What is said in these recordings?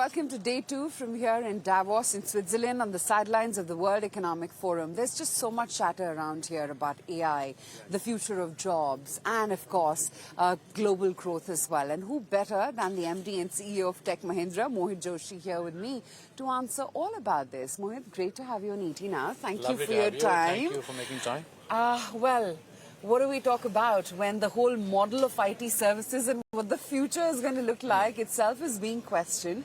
welcome to day 2 from here in Davos in Switzerland on the sidelines of the World Economic Forum. There's just so much chatter around here about AI, the future of jobs, and of course, global growth as well. And who better than the MD and CEO of Tech Mahindra, Mohit Joshi, here with me to answer all about this. Mohit, great to have you on ET now. Thank you for your time. Thank you for making time. Well, what do we talk about when the whole model of IT services and what the future is going to look like itself is being questioned?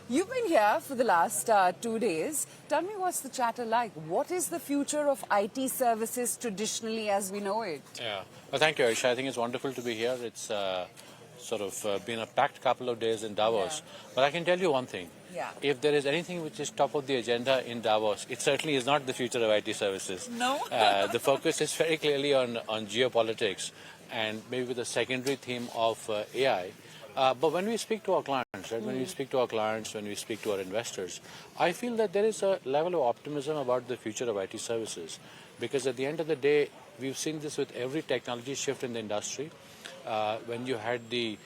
You've been here for the last 2 days. Tell me, what's the chatter like? What is the future of IT services traditionally as we know it? Yeah. Well, thank you, Ayesha. I think it's wonderful to be here. It's been a packed couple of days in Davos. Yeah. But I can tell you one thing. Yeah. If there is anything which is top of the agenda in Davos, it certainly is not the future of IT services. No? The focus is very clearly on geopolitics and maybe with a secondary theme of AI. But when we speak to our clients, right, when we speak to our clients, when we speak to our investors, I feel that there is a level of optimism about the future of IT services. Because at the end of the day, we've seen this with every technology shift in the industry. When you had the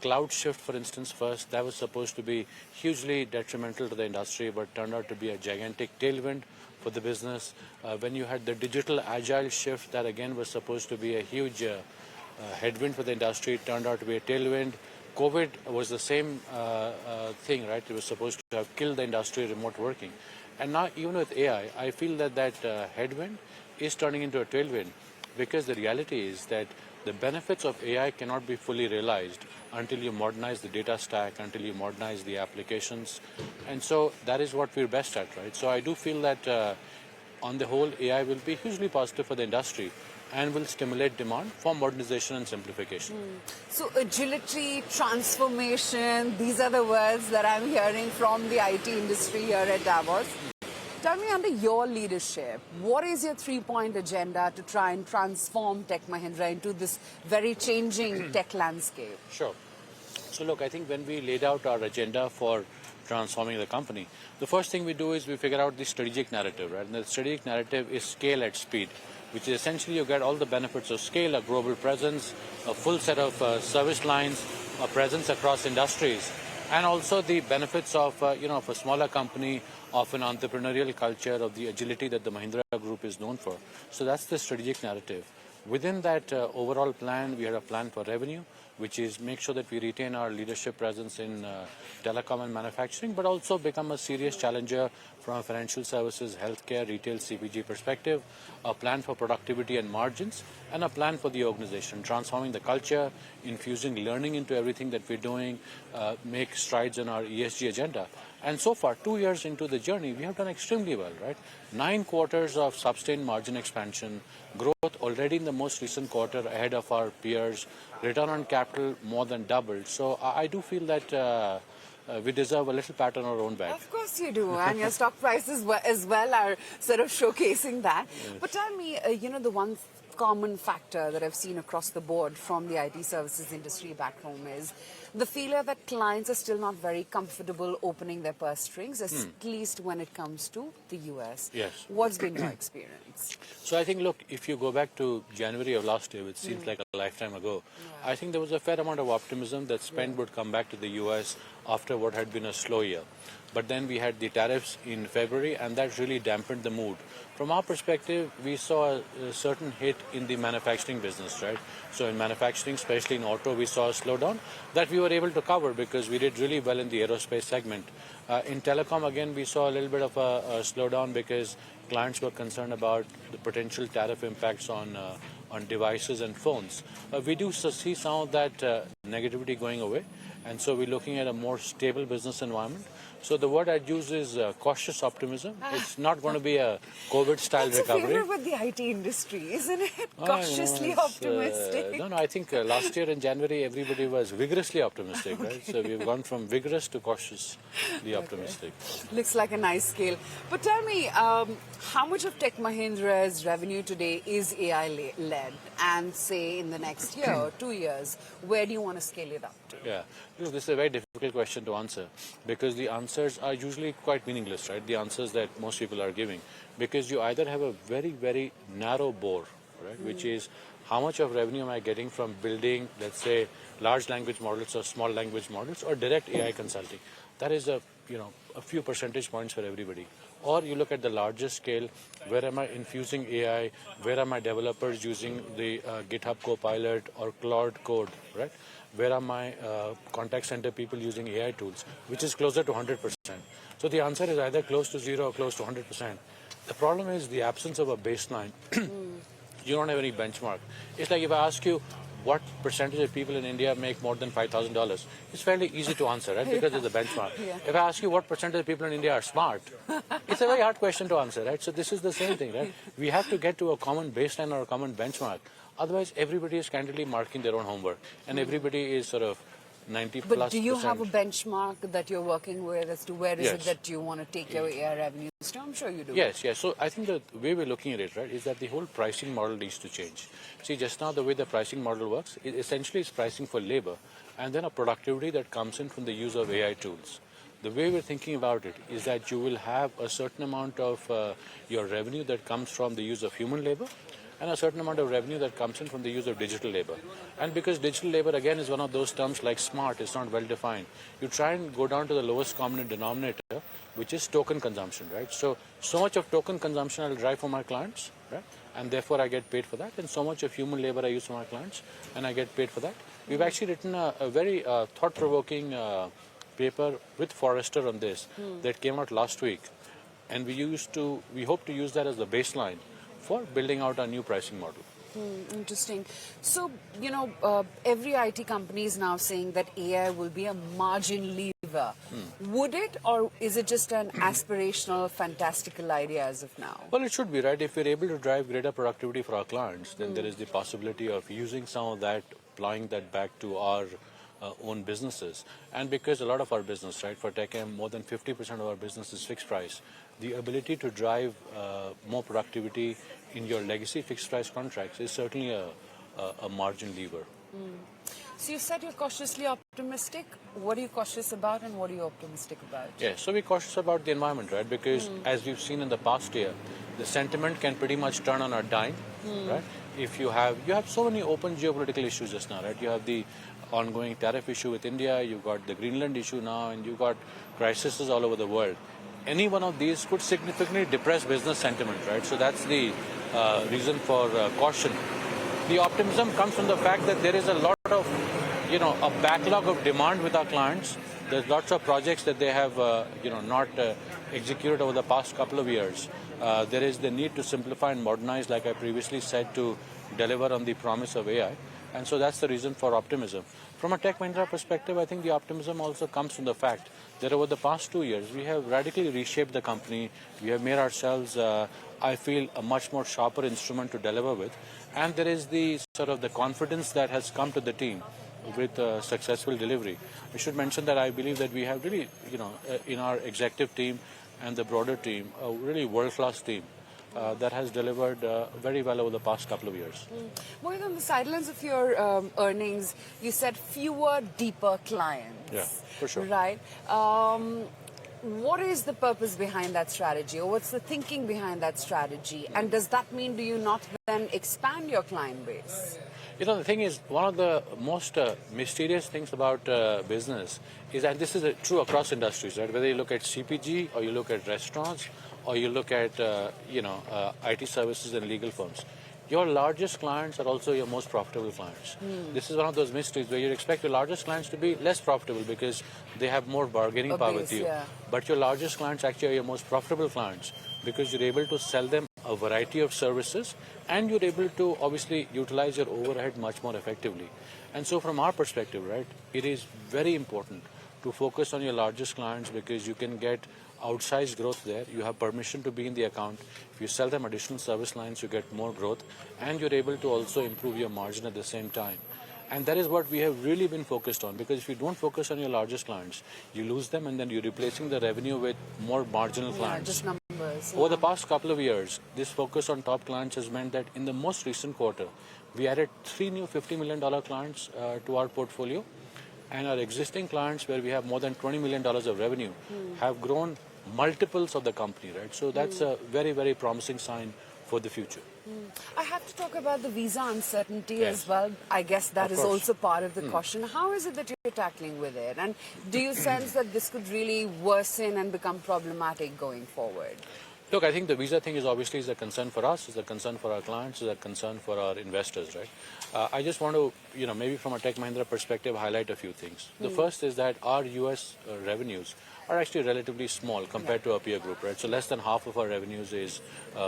cloud shift, for instance, first, that was supposed to be hugely detrimental to the industry, but turned out to be a gigantic tailwind for the business. When you had the digital agile shift, that again was supposed to be a huge headwind for the industry, it turned out to be a tailwind. COVID was the same thing, right? It was supposed to have killed the industry, remote working. And now, even with AI, I feel that headwind is turning into a tailwind, because the reality is that the benefits of AI cannot be fully realized until you modernize the data stack, until you modernize the applications. And so that is what we're best at, right? So I do feel that on the whole, AI will be hugely positive for the industry and will stimulate demand for modernization and simplification. So agility, transformation, these are the words that I'm hearing from the IT industry here at Davos. Tell me, under your leadership, what is your 3-point agenda to try and transform Tech Mahindra into this very changing tech landscape? Sure. So look, I think when we laid out our agenda for transforming the company, the first thing we do is we figure out the strategic narrative, right? And the strategic narrative is scale at speed, which is essentially you get all the benefits of scale, a global presence, a full set of service lines, a presence across industries, and also the benefits of of a smaller company, of an entrepreneurial culture, of the agility that the Mahindra Group is known for. So that's the strategic narrative. Within that overall plan, we had a plan for revenue, which is make sure that we retain our leadership presence in telecom and manufacturing, but also become a serious challenger from a financial services, healthcare, retail, CPG perspective, a plan for productivity and margins, and a plan for the organization, transforming the culture, infusing learning into everything that we're doing, make strides in our ESG agenda. And so far, 2 years into the journey, we have done extremely well, right? 9 quarters of sustained margin expansion, growth already in the most recent quarter ahead of our peers, return on capital more than doubled. So I do feel that we deserve a little pat on our own back. Of course you do, and your stock prices as well are sort of showcasing that. Yes. But tell me, the one common factor that I've seen across the board from the IT services industry back home is the feeling that clients are still not very comfortable opening their purse strings, at least when it comes to the US. Yes. What's been your experience? So I think, look, if you go back to January of last year, which seems like a lifetime ago, yeah, I think there was a fair amount of optimism that spend would come back to the US after what had been a slow year. But then we had the tariffs in February, and that really dampened the mood. From our perspective, we saw a certain hit in the manufacturing business, right? So in manufacturing, especially in auto, we saw a slowdown that we were able to cover because we did really well in the aerospace segment. In telecom, again, we saw a little bit of a slowdown because clients were concerned about the potential tariff impacts on devices and phones. We do see some of that negativity going away, and so we're looking at a more stable business environment. So the word I'd use is cautious optimism. It's not going to be a COVID-style recovery. That's a favorite with the IT industry, isn't it? Cautiously optimistic. No, I think last year in January, everybody was vigorously optimistic, right? So we've gone from vigorous to cautiously optimistic. Looks like a nice scale. But tell me, how much of Tech Mahindra's revenue today is AI-led? And say in the next year or 2 years, where do you want to scale it up to? Yeah, look, this is a very difficult question to answer because the answers are usually quite meaningless, right? The answers that most people are giving, because you either have a very, very narrow bore, right? Which is how much of revenue am I getting from building, let's say, large language models or small language models or direct AI consulting. that is a few percentage points for everybody. Or you look at the larger scale, where am I infusing AI, where are my developers using the GitHub Copilot or Claude Code, right? Where are my contact center people using AI tools, which is closer to 100%. So the answer is either close to 0 or close to 100%. The problem is the absence of a baseline. You don't have any benchmark. It's like if I ask you what percentage of people in India make more than $5,000, it's fairly easy to answer, right? Because it's a benchmark. Yeah. If I ask you what percentage of people in India are smart, it's a very hard question to answer, right? So this is the same thing, right? We have to get to a common baseline or a common benchmark. Otherwise, everybody is candidly marking their own homework, and everybody is sort of 90 plus. But do you have a benchmark that you're working with as to where is it Yes. that you want to take your AI revenues to? I'm sure you do. Yes. So I think the way we're looking at it, right, is that the whole pricing model needs to change. See, just now the way the pricing model works, it essentially is pricing for labor and then a productivity that comes in from the use of AI tools. The way we're thinking about it is that you will have a certain amount of your revenue that comes from the use of human labor and a certain amount of revenue that comes in from the use of digital labor. And because digital labor, again, is one of those terms like smart, it's not well defined, you try and go down to the lowest common denominator, which is token consumption, right? So much of token consumption I'll drive for my clients, right? And therefore I get paid for that. And so much of human labor I use for my clients, and I get paid for that. We've actually written a very thought-provoking paper with Forrester on this that came out last week. And we hope to use that as the baseline for building out our new pricing model. Interesting. So, every IT company is now saying that AI will be a margin lever. Would it, or is it just an aspirational, fantastical idea as of now? Well, it should be, right? If we're able to drive greater productivity for our clients, then there is the possibility of using some of that, applying that back to our own businesses. And because a lot of our business, right, for TechM, more than 50% of our business is fixed price, the ability to drive more productivity in your legacy fixed price contracts is certainly a margin lever. So you said you're cautiously optimistic. What are you cautious about and what are you optimistic about? Yeah, so we're cautious about the environment, right? Because as we've seen in the past year, the sentiment can pretty much turn on a dime, right? If you have so many open geopolitical issues just now, right? You have the ongoing tariff issue with India, you've got the Greenland issue now, and you've got crises all over the world. Any one of these could significantly depress business sentiment, right? So that's the reason for caution. The optimism comes from the fact that there is a lot of, a backlog of demand with our clients. There's lots of projects that they have, not executed over the past couple of years. There is the need to simplify and modernize, like I previously said, to deliver on the promise of AI. And so that's the reason for optimism. From a Tech Mahindra perspective, I think the optimism also comes from the fact that over the past 2 years, we have radically reshaped the company. We have made ourselves, I feel, a much more sharper instrument to deliver with. And there is the sort of the confidence that has come to the team with successful delivery. I should mention that I believe that we have really, in our executive team and the broader team, a really world-class team that has delivered very well over the past couple of years. Mohit, on the sidelines of your earnings, you said fewer, deeper clients. Yeah, for sure. Right. What is the purpose behind that strategy, or what's the thinking behind that strategy? And does that mean do you not then expand your client base? The thing is, one of the most mysterious things about business is that this is true across industries, right? Whether you look at CPG or you look at restaurants or you look at, IT services and legal firms. Your largest clients are also your most profitable clients. This is one of those mysteries where you expect your largest clients to be less profitable because they have more bargaining power with you. Yeah. But your largest clients actually are your most profitable clients because you're able to sell them a variety of services and you're able to obviously utilize your overhead much more effectively. And so from our perspective, right, it is very important to focus on your largest clients because you can get outsized growth there. You have permission to be in the account. If you sell them additional service lines, you get more growth and you're able to also improve your margin at the same time. And that is what we have really been focused on, because if you don't focus on your largest clients, you lose them and then you're replacing the revenue with more marginal clients. Just numbers. Over the past couple of years, this focus on top clients has meant that in the most recent quarter, we added 3 new $50 million clients to our portfolio. And our existing clients, where we have more than $20 million of revenue, have grown multiples of the company, right? So that's a very, very promising sign for the future. I have to talk about the visa uncertainty Yes. as well. I guess that Of is course. also part of the caution. How is it that you're tackling with it? And do you sense that this could really worsen and become problematic going forward? Look, I think the visa thing is obviously a concern for us, is a concern for our clients, is a concern for our investors, right? I just want to, maybe from a Tech Mahindra perspective, highlight a few things. The first is that our U.S. Revenues are actually relatively small compared to our peer group, right? So less than half of our revenues is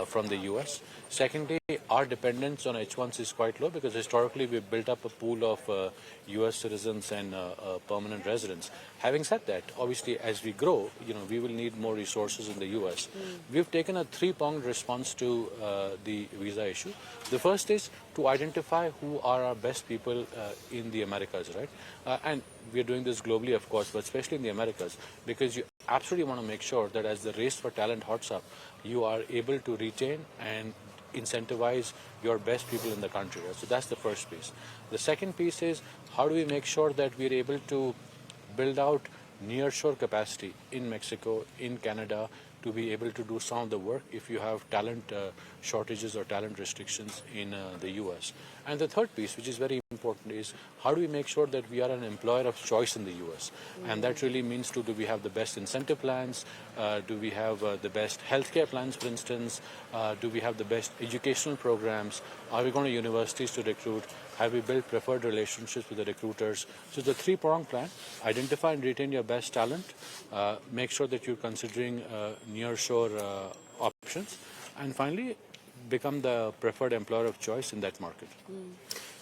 from the U.S. Secondly, our dependence on H1s is quite low because historically we've built up a pool of U.S. citizens and permanent residents. Having said that, obviously as we grow, we will need more resources in the U.S. We've taken a three-pronged response to the visa issue. The first is to identify who are our best people in the Americas, right? And we're doing this globally, of course, but especially in the Americas, because you absolutely want to make sure that as the race for talent hots up, you are able to retain and incentivize your best people in the country. Right? So that's the first piece. The second piece is how do we make sure that we're able to build out nearshore capacity in Mexico, in Canada, to be able to do some of the work if you have talent shortages or talent restrictions in the US. And the third piece, which is very important, is how do we make sure that we are an employer of choice in the US? And that really means do we have the best incentive plans? Do we have the best healthcare plans, for instance? Do we have the best educational programs? Are we going to universities to recruit? Have we built preferred relationships with the recruiters? So the three-pronged plan: identify and retain your best talent, make sure that you're considering nearshore options, and finally, become the preferred employer of choice in that market.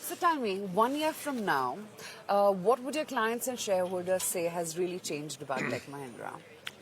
So tell me, 1 year from now, what would your clients and shareholders say has really changed about Tech Mahindra?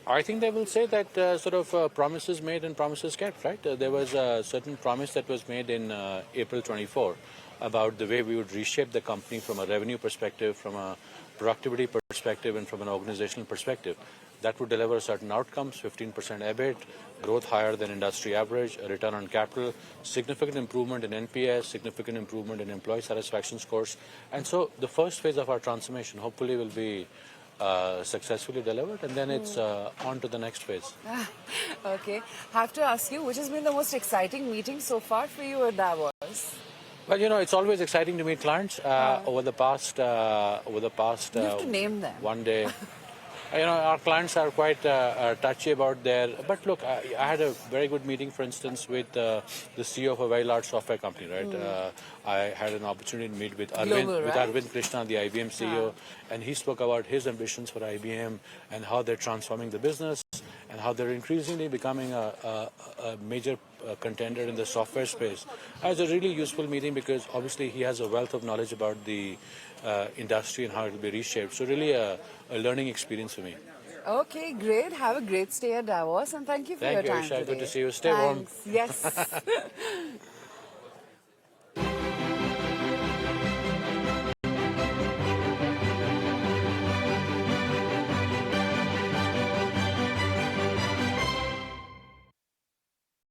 I think they will say that promises made and promises kept, right? There was a certain promise that was made in April 24 about the way we would reshape the company from a revenue perspective, from a productivity perspective, and from an organizational perspective. That would deliver certain outcomes: 15% EBIT, growth higher than industry average, a return on capital, significant improvement in NPS, significant improvement in employee satisfaction scores. And so the first phase of our transformation hopefully will be successfully delivered, and then it's on to the next phase. Okay. Have to ask you, which has been the most exciting meeting so far for you at Davos? Well, it's always exciting to meet clients. Over the past, You have to name them. one day. Our clients are quite touchy about their. But look, I had a very good meeting, for instance, with the CEO of a very large software company, right? I had an opportunity to meet with Arvind Krishna, the IBM CEO, and he spoke about his ambitions for IBM and how they're transforming the business and how they're increasingly becoming a major contender in the software space. It was a really useful meeting because obviously he has a wealth of knowledge about the industry and how it will be reshaped. So really a learning experience for me. Okay, great. Have a great stay at Davos, and thank you for your time Thank you, Ayesha. today. Good to see you. Stay warm. Yes.